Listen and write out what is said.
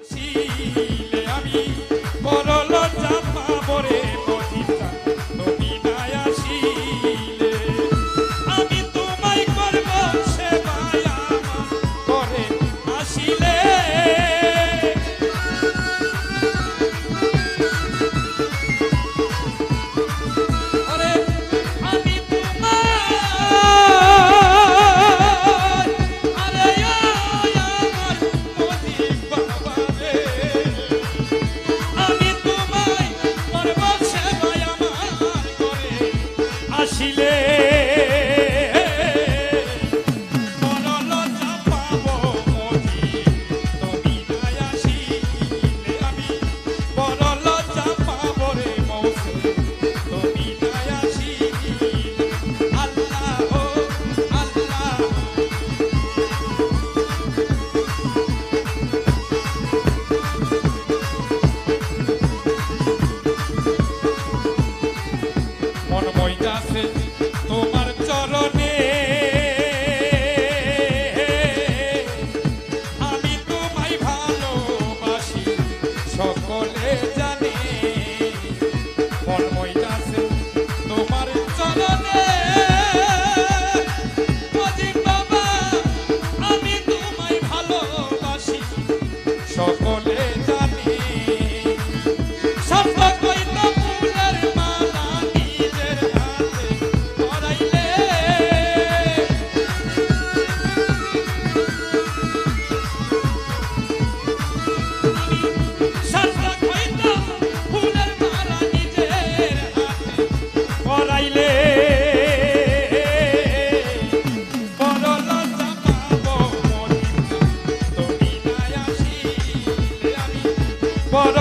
আসিলে আমি বড় লজ্জা পাবো রে মদিনা তুমি না আসিলে আমি তোমায় করব সেবায় আমার করে আসিলে ওরে আমি তোমায় আরে আমার মদি বাবা রে আমি তোমায় করব সেবায় আমার করে আসিলে বড় লজ্জা পাবো মদি তুমি না আসিলে আমি বড় লজ্জা পাবো রে মৌসুম তুমি না আসিলে আল্লাহ ও আল্লাহ মন মইতাছে তোমার চরণে আমি তোমায় ভালোবাসি সকলে জানে মন মইতাছে তোমার চরণে মজিদ বাবা আমি তোমায় ভালোবাসি সকলে জানে সব কইতো ফুলের মালা নিজের হাতে পরাইলে সব কইতো ফুলের মালা নিজের হাতে পরাইলে বড় লজ্জা পাবো মদিনা তুমি না আসিলে আমি বড়